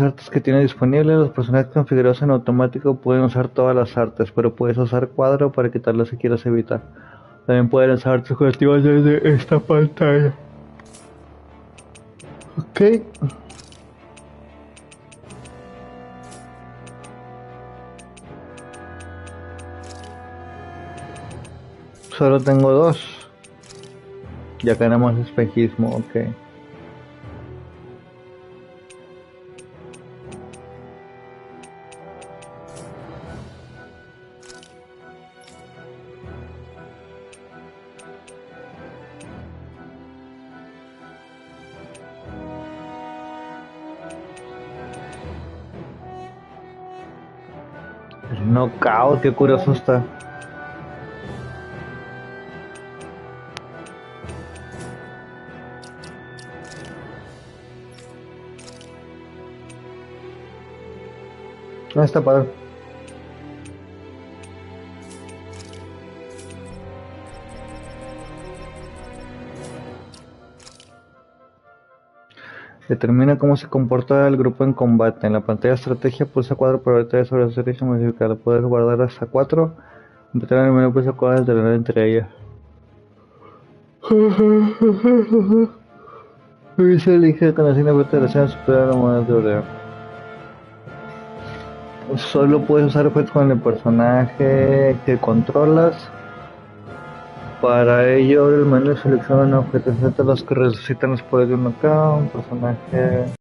artes que tiene disponibles, los personajes configurados en automático pueden usar todas las artes, pero puedes usar cuadro para quitarlas si quieres evitar. También pueden usar artes curativas desde esta pantalla. Ok. Solo tengo dos. Ya tenemos espejismo, ok. El knockout, qué curioso está. No está padre. Determina cómo se comporta el grupo en combate. En la pantalla de estrategia pulsa cuadro para ver detalles sobre la estrategia modificada. Puedes guardar hasta 4. Completar el menú pulsa cuadro y alternar entre ellas. Y se elige con la signo de alteración superior a la moneda de oro. Solo puedes usar objetos con el personaje que controlas. Para ello, abre el menú y selecciona un objeto. Inserta los que resucitan los poderes de un knockout, un personaje.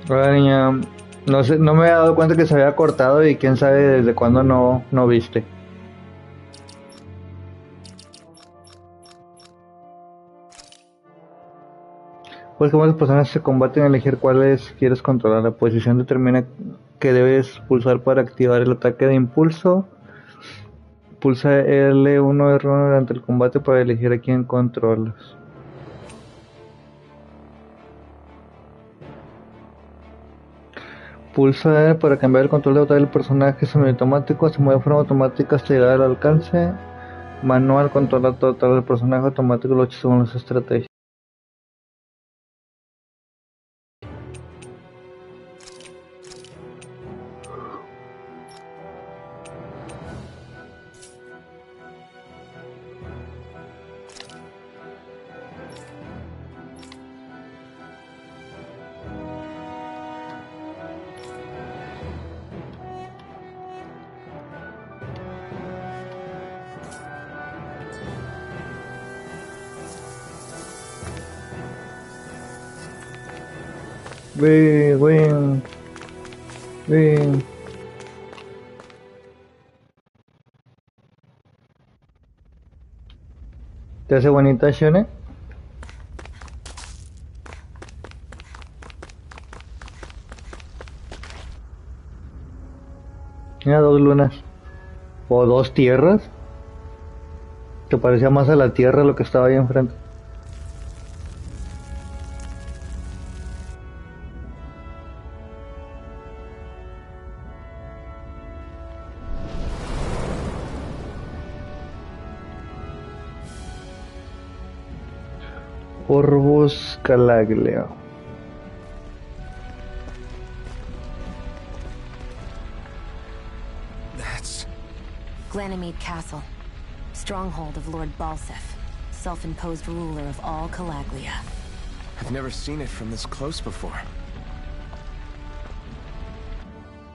Hola niña, no sé, no me había dado cuenta que se había cortado y quién sabe desde cuándo no viste. Pues como los personajes se combaten, elegir cuáles quieres controlar. La posición determina que debes pulsar para activar el ataque de impulso. Pulsa L1 R1 durante el combate para elegir a quién controlas. Pulsa E para cambiar el control de batalla del personaje semiautomático. Se mueve de forma automática hasta llegar al alcance. Manual controla total del personaje automático lo según las estrategias. Win, win, win. ¿Te hace bonita, Shone? Mira, dos lunas. O dos tierras. Que parecía más a la tierra lo que estaba ahí enfrente. Corvus Calaglio. Rats. Glanimede Castle. Stronghold of Lord Balsef. Self-imposed ruler of all Calaglia. I've never seen it from this close before.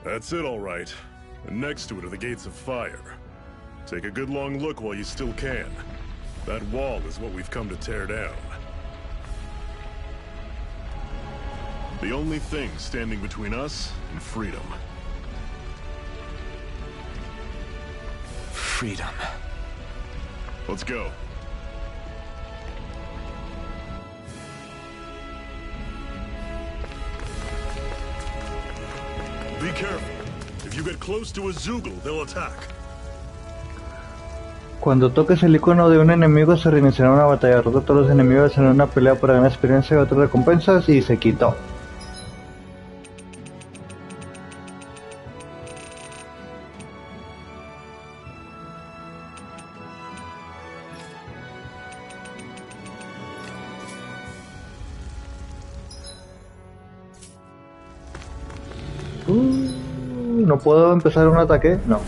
That's it, all right. And next to it are the Gates of Fire. Take a good long look while you still can. That wall is what we've come to tear down. The only thing standing between us and freedom. Freedom. Let's go. Be careful. If you get close to a Zoogle, they'll attack. Cuando toques el icono de un enemigo se reiniciará una batalla. Derrota a todos los enemigos en una pelea para ganar experiencia y otras recompensas y se quitó. ¿No puedo empezar un ataque? No.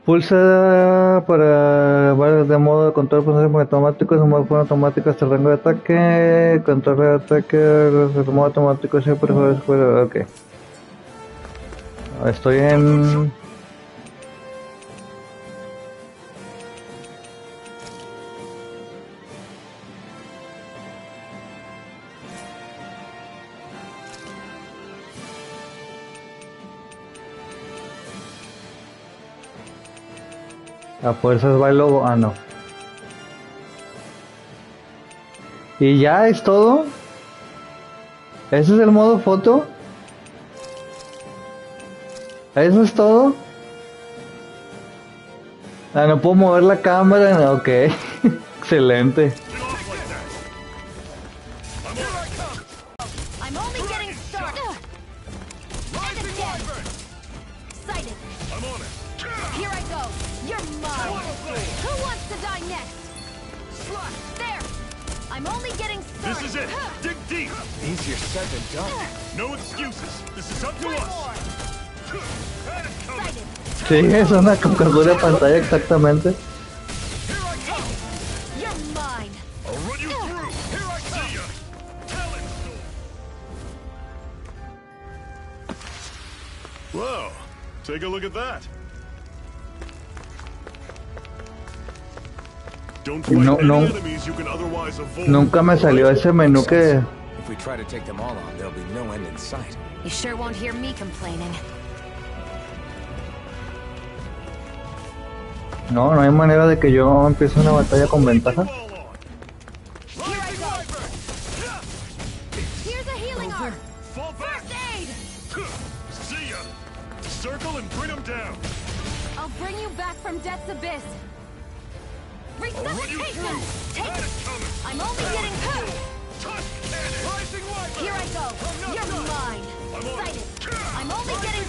Pulsa para varios de modo de control personajes automáticos, en modo de automático hasta el rango de ataque, control de ataque, modo automático siempre fuera. Ok. Estoy en... A fuerzas va el logo. Ah, no. ¿Y ya es todo? ¿Ese es el modo foto? ¿Eso es todo? Ah, no puedo mover la cámara. No, ok. Excelente. This is it! Dig deep! Easier said than done. No excuses! This is up to us! Sí, es una captura de pantalla exactamente. I'll run you through! Here I see ya! Talent Storm! Wow! Take a look at that! Don't fight any enemies you can otherwise avoid. Nunca me salió ese menú que... If we try to take them all on, there'll be no end in sight. You sure won't hear me complaining. No, no hay manera de que yo empiece una batalla con ventaja. Here's a healing arm. Fall back! First aid! See ya! Circle and bring them down! I'll bring you back from Death's Abyss. I'll run you through! Take That it! is coming! I'm only getting hurt! Touch cannon! Rising Wyvern! Here I go! I'm not You're done. mine! I'm on Sight it. it! I'm only getting...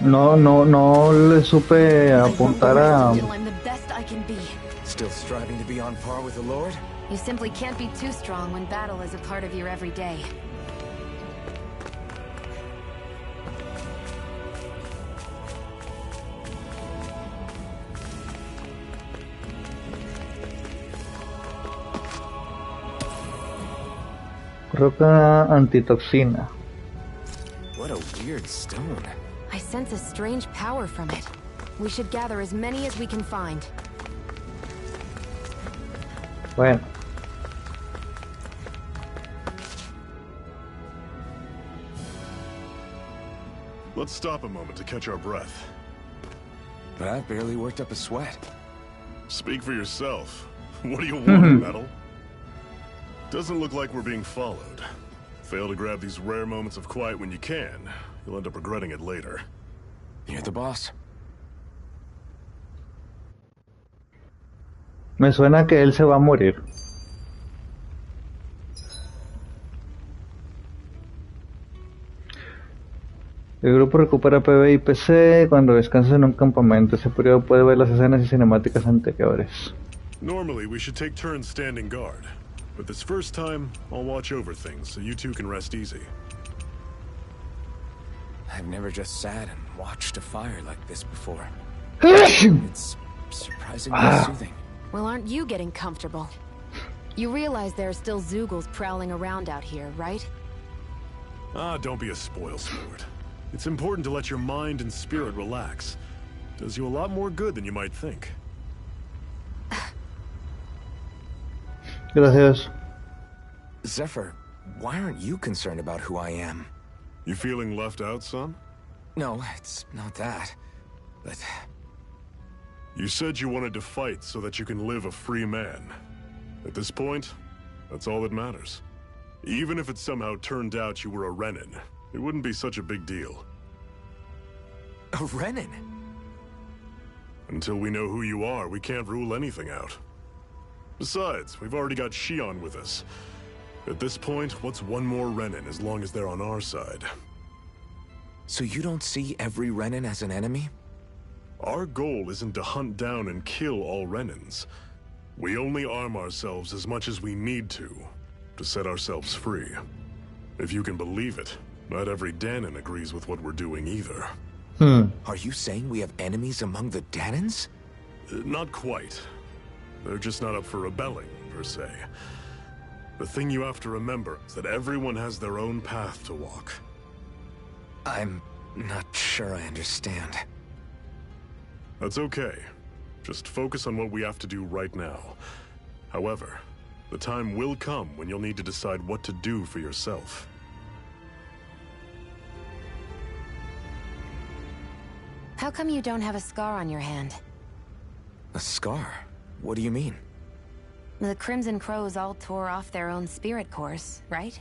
No le supe apuntar a... Until I'm the best I can be. Still striving to be on par with the Lord? You simply can't be too strong when battle is a part of your everyday. Roca antitoxina. What a weird stone. I sense a strange power from it. We should gather as many as we can find. Bueno. Let's stop a moment to catch our breath. But I've barely worked up a sweat. Speak for yourself. What do you want, Metal? Doesn't look like we're being followed. Fail to grab these rare moments of quiet when you can. You'll end up regretting it later. You're the boss. Me suena que él se va a morir. El grupo recupera PB y PC cuando descansa en un campamento. Ese periodo puede ver las escenas y cinemáticas anteriores. Normally, we should take turns standing guard. But this first time, I'll watch over things so you two can rest easy. I've never just sat and watched a fire like this before. It's surprisingly soothing. Well, aren't you getting comfortable? You realize there are still Zeugles prowling around out here, right? Don't be a spoilsport. It's important to let your mind and spirit relax. Does you a lot more good than you might think. Gracias. Zephyr, why aren't you concerned about who I am? You feeling left out, son? No, it's not that. But You said you wanted to fight so that you can live a free man. At this point, that's all that matters. Even if it somehow turned out you were a Renin, it wouldn't be such a big deal. a Renin? Until we know who you are, we can't rule anything out. Besides, we've already got Shion with us. At this point, what's one more Renin as long as they're on our side? So you don't see every Renin as an enemy? Our goal isn't to hunt down and kill all Renins. We only arm ourselves as much as we need to set ourselves free. If you can believe it, not every Danon agrees with what we're doing either. Are you saying we have enemies among the Danons? Not quite. They're just not up for rebelling, per se. The thing you have to remember is that everyone has their own path to walk. I'm not sure I understand. That's okay. Just focus on what we have to do right now. However, the time will come when you'll need to decide what to do for yourself. How come you don't have a scar on your hand? A scar? What do you mean? The Crimson Crows all tore off their own spirit cores, right?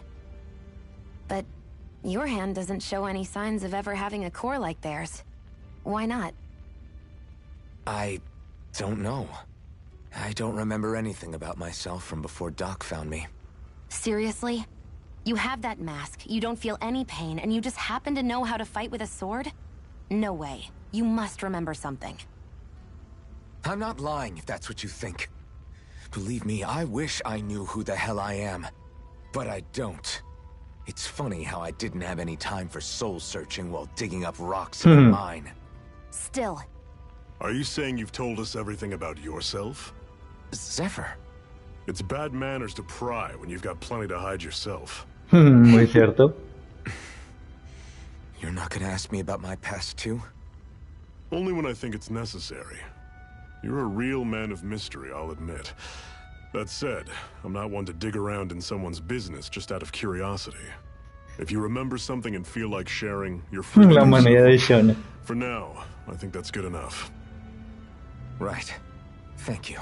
But your hand doesn't show any signs of ever having a core like theirs. Why not? I don't know. I don't remember anything about myself from before Doc found me. Seriously? You have that mask, you don't feel any pain, and you just happen to know how to fight with a sword? No way. You must remember something. I'm not lying if that's what you think. Believe me, I wish I knew who the hell I am. But I don't. It's funny how I didn't have any time for soul searching while digging up rocks in a mine. Still. Are you saying you've told us everything about yourself? Zephyr. It's bad manners to pry when you've got plenty to hide yourself. Muy cierto. You're not gonna ask me about my past too? Only when I think it's necessary. You're a real man of mystery, I'll admit. That said, I'm not one to dig around in someone's business just out of curiosity. If you remember something and feel like sharing, you're free to La do manera de so. Shona. For now, I think that's good enough. Right. Thank you.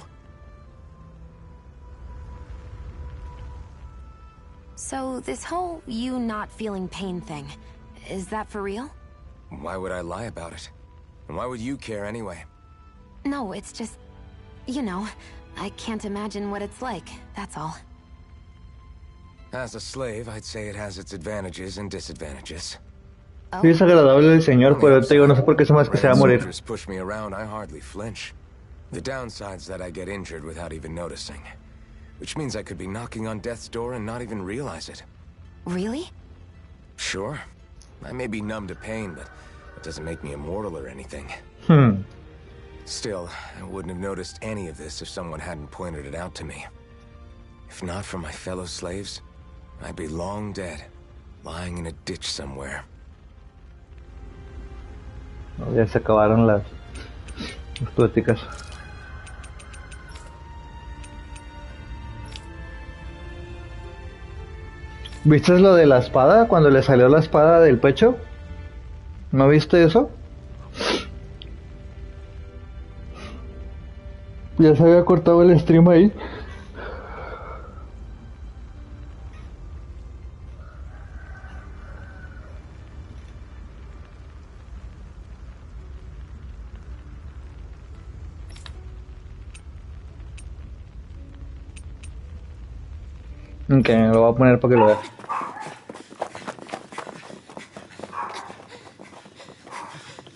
So this whole you not feeling pain thing, is that for real? Why would I lie about it? And why would you care anyway? No, it's just, you know, I can't imagine what it's like, that's all. As a slave, I'd say it has its advantages and disadvantages. Oh, Sí, es agradable el señor, pero te digo, no sé por qué se más que se va a morir. Soldiers push me around, I hardly flinch. The downside's that I get injured without even noticing. Which means I could be knocking on death's door and not even realize it. really? Sure. I may be numb to pain, but it doesn't make me immortal or anything. Still, I wouldn't have noticed any of this if someone hadn't pointed it out to me. If not for my fellow slaves, I'd be long dead, lying in a ditch somewhere. No, ya se acabaron las pláticas. ¿Viste lo de la espada? Cuando le salió la espada del pecho. ¿No viste eso? Ya se había cortado el stream ahí. Ok, lo voy a poner para que lo veas.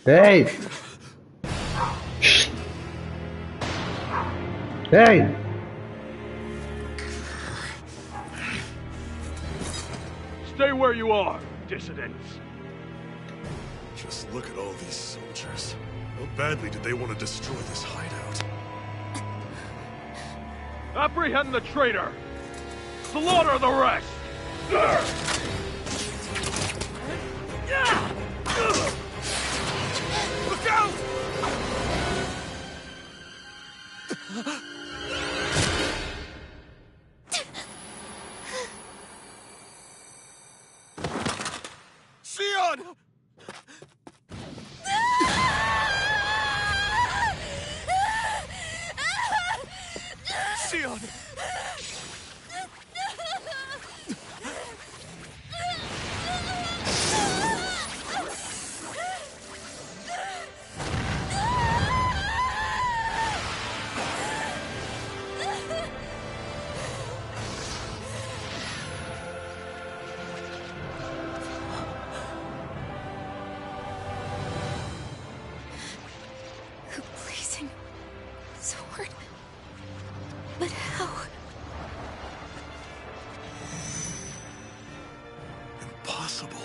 ¡Hey! Shh. ¡Hey! Stay where you are, dissidents. Just look at all these soldiers. How badly did they want to destroy this hideout? Apprehend the traitor! Slaughter the rest! Look out! Sion! Sion! Blazing sword. But how? Impossible.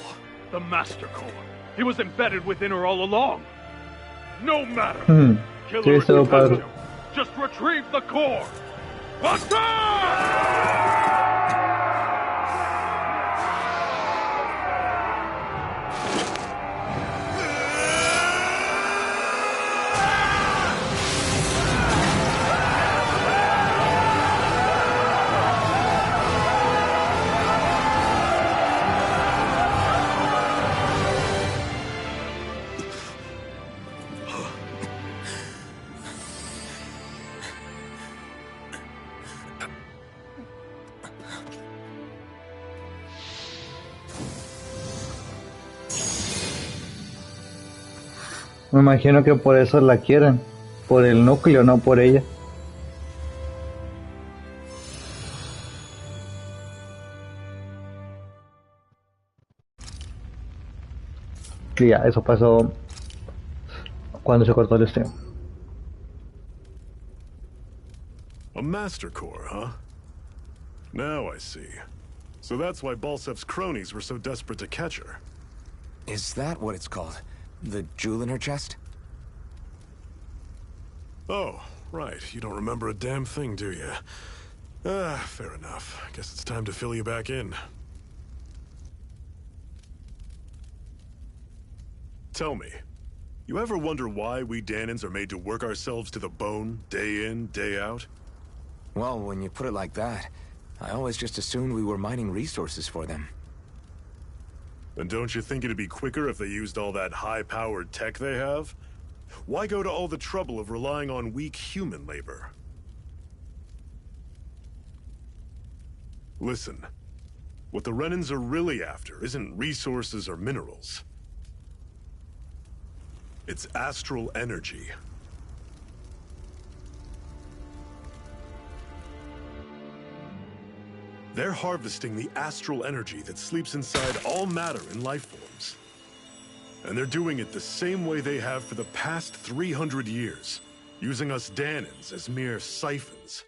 The Master Core. He was embedded within her all along. No matter. Kill her Sí, if se lo you have padre. to. Just retrieve the core. Attack! Me imagino que por eso la quieren. Por el núcleo, no por ella. Y ya, eso pasó cuando se cortó el stream. A Master Core, huh? Now I see. So that's why Balsev's cronies were so desperate to catch her. Is that what it's called? The jewel in her chest? Oh, right. You don't remember a damn thing, do you? Fair enough. Guess it's time to fill you back in. Tell me, you ever wonder why we Danans are made to work ourselves to the bone, day in, day out? Well, when you put it like that, I always just assumed we were mining resources for them. And don't you think it'd be quicker if they used all that high-powered tech they have? Why go to all the trouble of relying on weak human labor? Listen, what the Renans are really after isn't resources or minerals. It's astral energy. They're harvesting the astral energy that sleeps inside all matter and life forms. And they're doing it the same way they have for the past 300 years, using us Danans as mere siphons.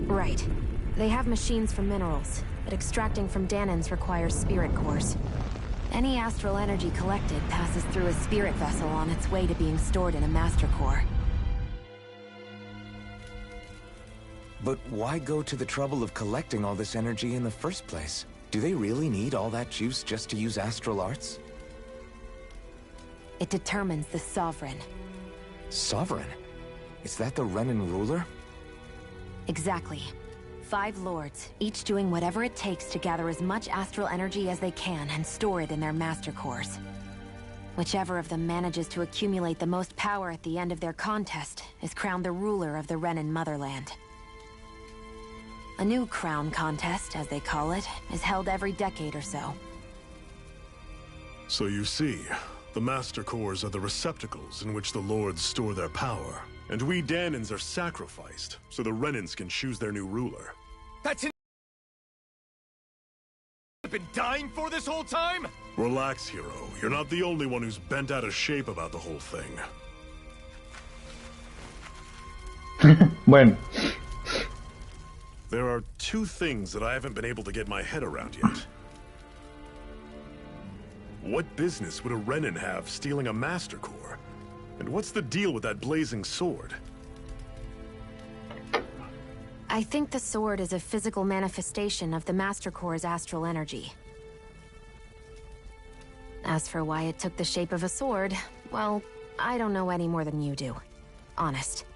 Right. They have machines for minerals, but extracting from Danans requires spirit cores. Any astral energy collected passes through a spirit vessel on its way to being stored in a master core. But why go to the trouble of collecting all this energy in the first place? Do they really need all that juice just to use astral arts? It determines the Sovereign. Sovereign? Is that the Renan ruler? Exactly. 5 lords, each doing whatever it takes to gather as much astral energy as they can and store it in their master cores. Whichever of them manages to accumulate the most power at the end of their contest is crowned the ruler of the Renan motherland. A new crown contest, as they call it, is held every decade or so. So you see, the Master Cores are the receptacles in which the Lords store their power. And we Danans are sacrificed, so the Renans can choose their new ruler. That's been dying for this whole time? Relax, hero. You're not the only one who's bent out of shape about the whole thing. Bueno. There are 2 things that I haven't been able to get my head around yet. What business would a Renan have stealing a Master Core? And what's the deal with that blazing sword? I think the sword is a physical manifestation of the Master Core's astral energy. As for why it took the shape of a sword, well, I don't know any more than you do. Honest.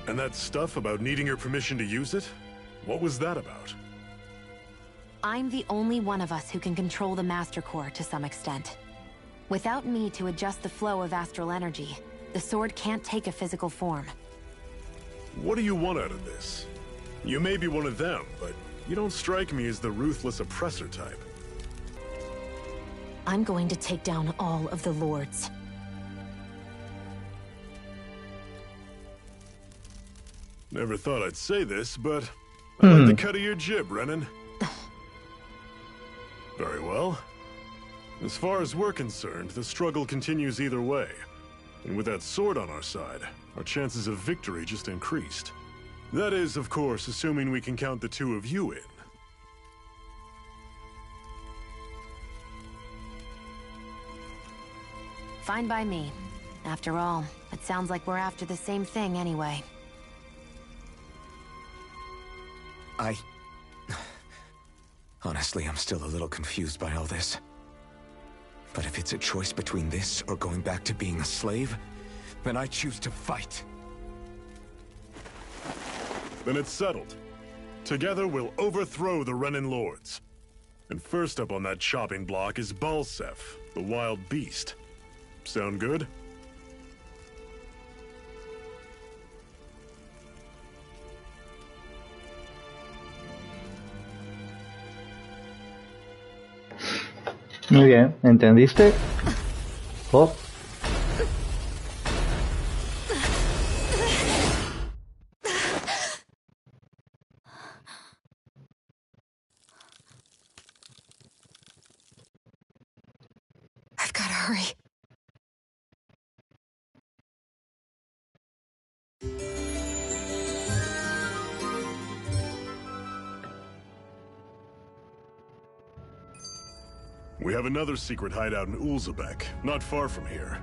And that stuff about needing your permission to use it? What was that about? I'm the only one of us who can control the Master Core to some extent. Without me to adjust the flow of astral energy, the sword can't take a physical form. What do you want out of this? You may be one of them, but you don't strike me as the ruthless oppressor type. I'm going to take down all of the Lords. Never thought I'd say this, but I like the cut of your jib, Renan. Very well. As far as we're concerned, the struggle continues either way. And with that sword on our side, our chances of victory just increased. That is, of course, assuming we can count the two of you in. Fine by me. After all, it sounds like we're after the same thing anyway. Honestly, I'm still a little confused by all this. But if it's a choice between this or going back to being a slave, then I choose to fight. Then it's settled. Together we'll overthrow the Renan Lords. And first up on that chopping block is Balseph, the wild beast. Sound good? Muy bien, ¿entendiste? Oh. I've got to hurry. We have another secret hideout in Ulzebek, not far from here.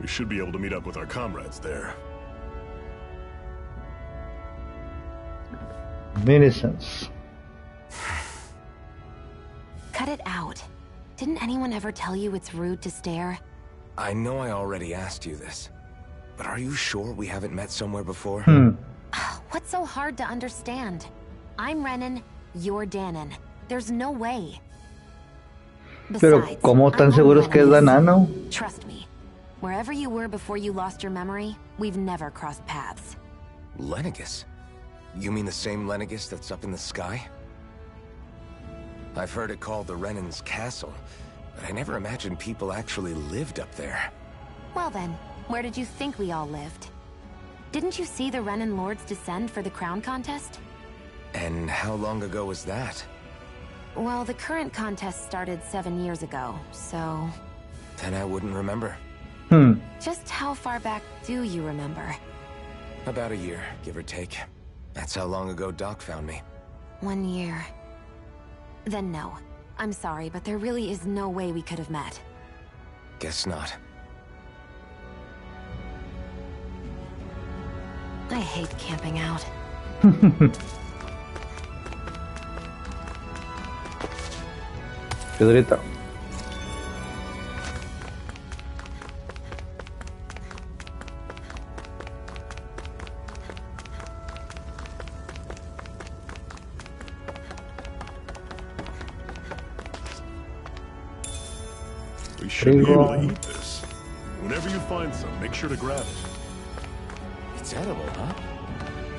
We should be able to meet up with our comrades there. Medicines. Cut it out. Didn't anyone ever tell you it's rude to stare? I know I already asked you this, but are you sure we haven't met somewhere before? What's so hard to understand? I'm Renan, you're Danon. There's no way. Pero ¿cómo tan seguros que es Danano? Trust me. Wherever you were before you lost your memory, we've never crossed paths. Lenegus? You mean the same Lenegus that's up in the sky? I've heard it called the Renan's Castle, but I never imagined people actually lived up there. Well then, where did you think we all lived? Didn't you see the Renan Lords descend for the crown contest? And how long ago was that? Well, the current contest started 7 years ago, so... Then I wouldn't remember. Just how far back do you remember? About a year, give or take. That's how long ago Doc found me. 1 year. Then no. I'm sorry, but there really is no way we could have met. Guess not. I hate camping out. Piedrita. We should be able to eat this. Whenever you find some, make sure to grab it. It's edible, huh?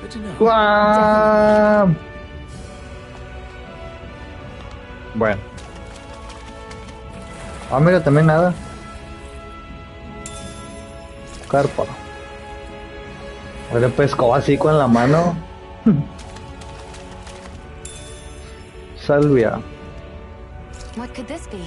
Good to know. ¡Guau! Bueno. Ah, mira, también nada. Carpa. Ahora pescó así con la mano. Salvia. What could this be?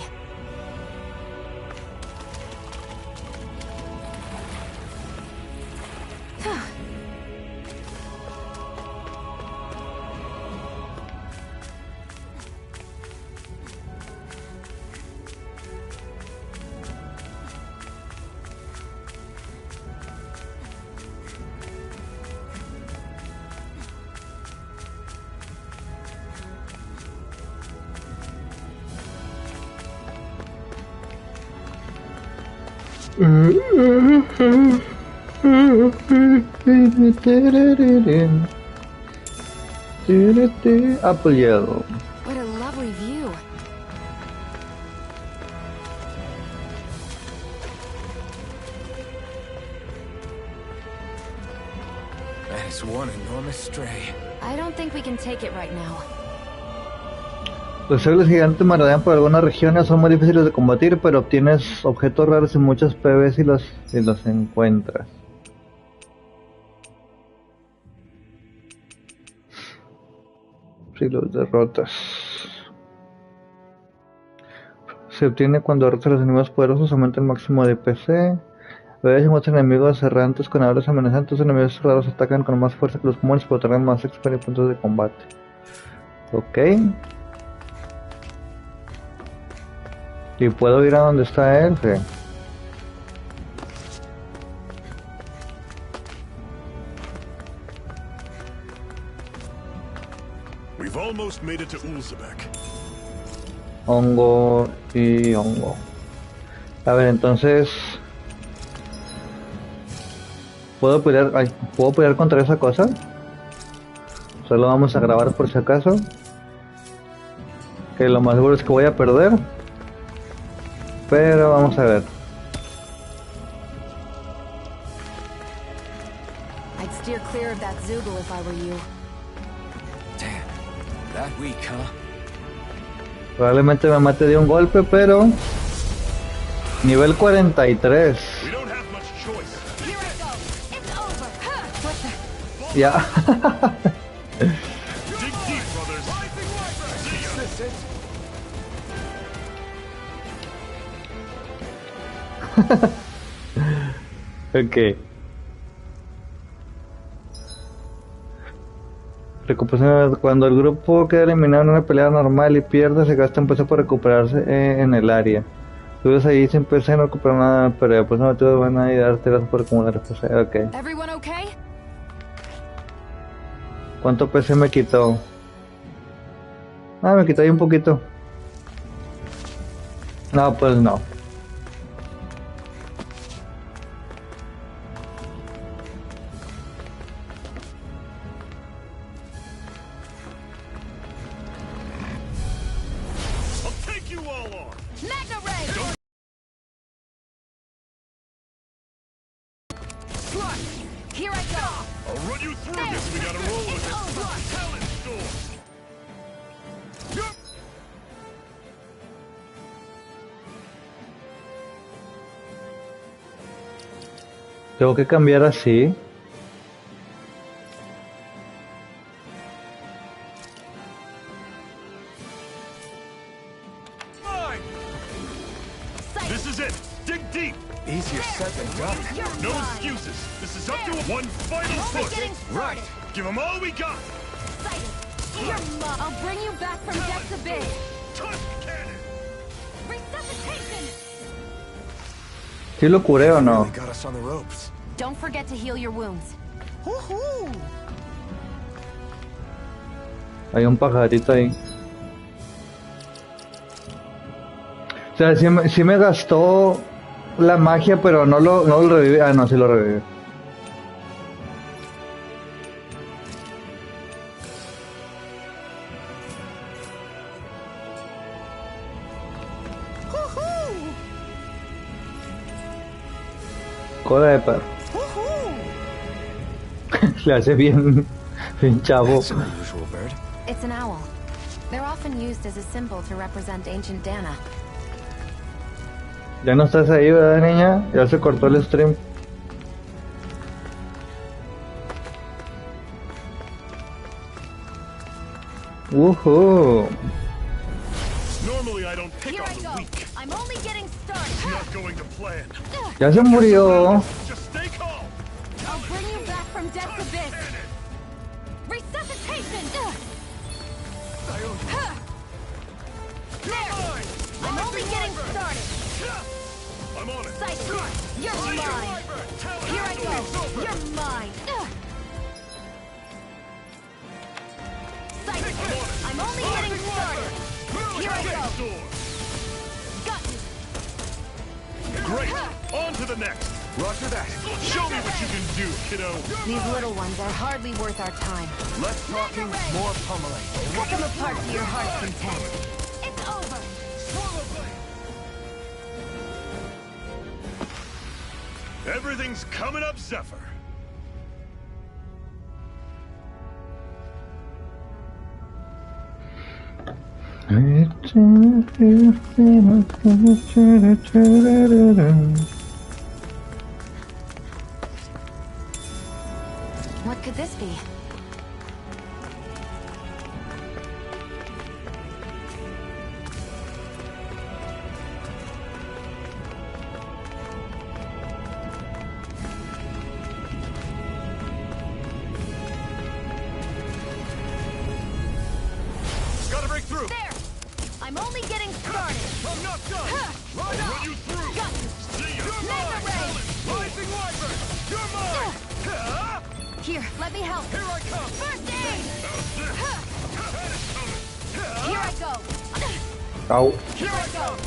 Apple Yellow. What a lovely view. That is one enormous stray. I don't think we can take it right now. Los cerdos gigantes merodean por algunas regiones, son muy difíciles de combatir, pero obtienes objetos raros y muchos Pvs si los encuentras. Si los derrotas. Se obtiene cuando derrotas a los enemigos poderosos, aumenta el máximo de PC. A veces muestran enemigos errantes con hablas amenazantes. Los enemigos raros atacan con más fuerza que los comunes, pero tardan más experiencia y puntos de combate. Ok. ¿Y puedo ir a donde está él? Sí. We've almost made it to Ulzebek. Hongo y hongo. A ver, entonces... ¿Puedo pelear contra esa cosa? Solo vamos a grabar por si acaso. Que lo más seguro es que voy a perder. Pero vamos a ver. I'd steer clear of that Zoogle if I were you. Damn, that weak, huh? Probablemente me mate de un golpe, pero... Nivel 43. We don't have much choice. Here I go. It's over. What the? Ya. Dig deep, brothers. See ya. Is this it? Ok. Recuperación. Cuando el grupo queda eliminado en una pelea normal y pierde, se gasta un PC para recuperarse en el área. Tú ves ahí sin PC, no recuperas nada, pero después no te van a ayudarte por acumular PC. Ok. Everyone okay? ¿Cuánto PC me quitó? Ah, me quitó ahí un poquito. No, pues no. I'll take you all on. Magna Ray! Here I go! I'll run you through. Guess we gotta roll with It's it. over! Talent storm. Tengo que cambiar así. Mine. This is it. Dig deep. Easier said than done. No excuses. This is up to one final push. Right. Give them all we got. I'll bring you back from depths abyss! Tusk cannon. Resuscitation! ¿Sí lo curé o no? Really got us on the ropes. Don't forget to heal your wounds. Hay un pajarito ahí. O sea, sí me gastó la magia, pero no lo reviví. Ah, no, sí lo reviví. Cola de perro. Le hace bien chavo. That's an unusual bird. It's an owl. They're often used as a symbol to represent ancient Dana. Ya no estás ahí, ¿verdad, niña? Ya se cortó el stream. Normally I don't pick Here on I the go! weak. I'm only getting started! Not going to plan. Ya se murió. Just stay calm. I'll bring you back from depths abyss! Cannon. Resuscitation! There! Mine. I'm only getting started! I'm on it. Sight! You're See ya. mine! Talent Here I storm is go! over. You're mine! Sight! I'm only getting started! Here I Talent go! storm. Got you! Great. On to the next. Roger that. Show me what you can do, kiddo. These little ones are hardly worth our time. Less talking, more pummeling. Cut them apart to your heart's content. It's over! Everything's coming up, Zephyr. What could this be? Gotta break through. There! I'm only getting started! I'm not done. I'll run you through. Got you! See ya. You're Mega ray! Rising Wyvern. You're mine. Here, let me help! Here I come. First aid! Here I go! Au. Here I go!